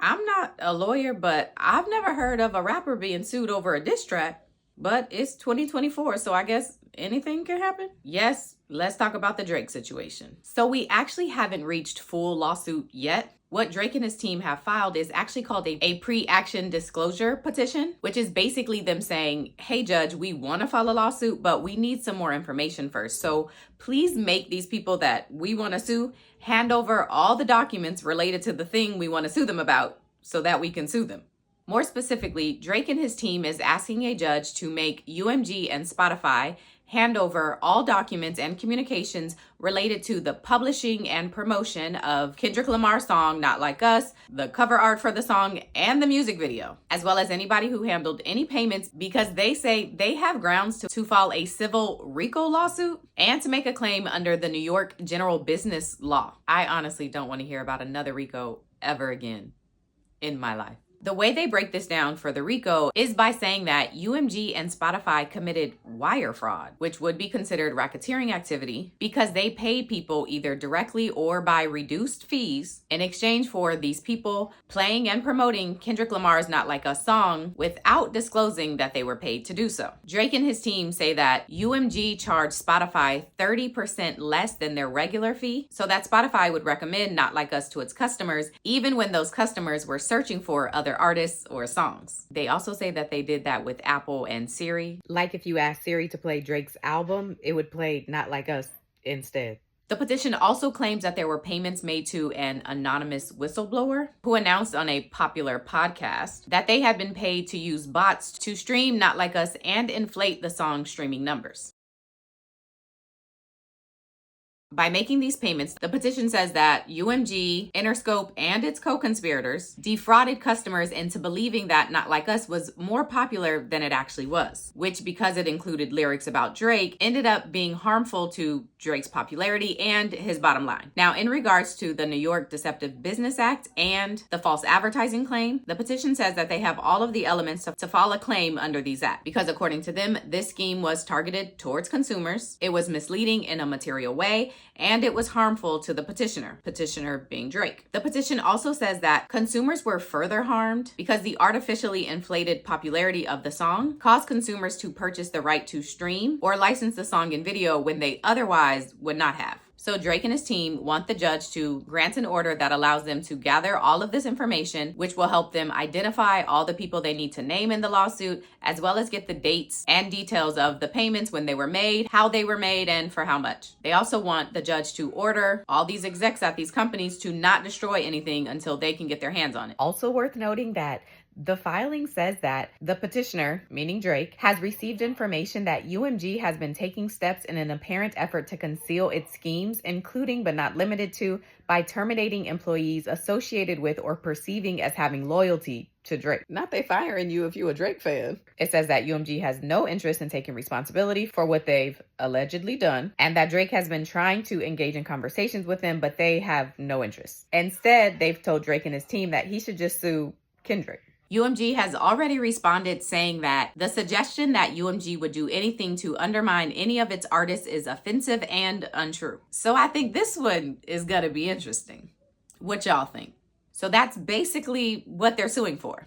I'm not a lawyer, but I've never heard of a rapper being sued over a diss track. But it's 2024, so I guess anything can happen. Yes, let's talk about the Drake situation. So we actually haven't reached full lawsuit yet. What Drake and his team have filed is actually called a PreAction disclosure petition, which is basically them saying, hey, judge, we want to file a lawsuit, but we need some more information first. So please make these people that we want to sue hand over all the documents related to the thing we want to sue them about so that we can sue them. More specifically, Drake and his team is asking a judge to make UMG and Spotify hand over all documents and communications related to the publishing and promotion of Kendrick Lamar's song, Not Like Us, the cover art for the song, and the music video, as well as anybody who handled any payments, because they say they have grounds to file a civil RICO lawsuit and to make a claim under the New York General Business Law. I honestly don't want to hear about another RICO ever again in my life. The way they break this down for the RICO is by saying that UMG and Spotify committed wire fraud, which would be considered racketeering activity, because they paid people either directly or by reduced fees in exchange for these people playing and promoting Kendrick Lamar's Not Like Us song without disclosing that they were paid to do so. Drake and his team say that UMG charged Spotify 30% less than their regular fee, so that Spotify would recommend Not Like Us to its customers, even when those customers were searching for other artists or songs. They also say that they did that with Apple and Siri. Like if you asked Siri to play Drake's album, it would play Not Like Us instead. The petition also claims that there were payments made to an anonymous whistleblower who announced on a popular podcast that they had been paid to use bots to stream Not Like Us and inflate the song's streaming numbers. By making these payments, the petition says that UMG, Interscope, and its co-conspirators defrauded customers into believing that Not Like Us was more popular than it actually was, which, because it included lyrics about Drake, ended up being harmful to Drake's popularity and his bottom line. Now, in regards to the New York Deceptive Business Act and the false advertising claim, the petition says that they have all of the elements to file a claim under these acts, because according to them, this scheme was targeted towards consumers, it was misleading in a material way, and it was harmful to the petitioner being Drake. The petition also says that consumers were further harmed because the artificially inflated popularity of the song caused consumers to purchase the right to stream or license the song and video when they otherwise would not have. So Drake and his team want the judge to grant an order that allows them to gather all of this information, which will help them identify all the people they need to name in the lawsuit, as well as get the dates and details of the payments, when they were made, how they were made, and for how much. They also want the judge to order all these execs at these companies to not destroy anything until they can get their hands on it. Also worth noting that the filing says that the petitioner, meaning Drake, has received information that UMG has been taking steps in an apparent effort to conceal its schemes, including but not limited to by terminating employees associated with or perceiving as having loyalty to Drake. Not they firing you if you a Drake fan. It says that UMG has no interest in taking responsibility for what they've allegedly done, and that Drake has been trying to engage in conversations with them, but they have no interest. Instead, they've told Drake and his team that he should just sue Kendrick. UMG has already responded, saying that the suggestion that UMG would do anything to undermine any of its artists is offensive and untrue. So I think this one is gonna be interesting. What y'all think? So that's basically what they're suing for.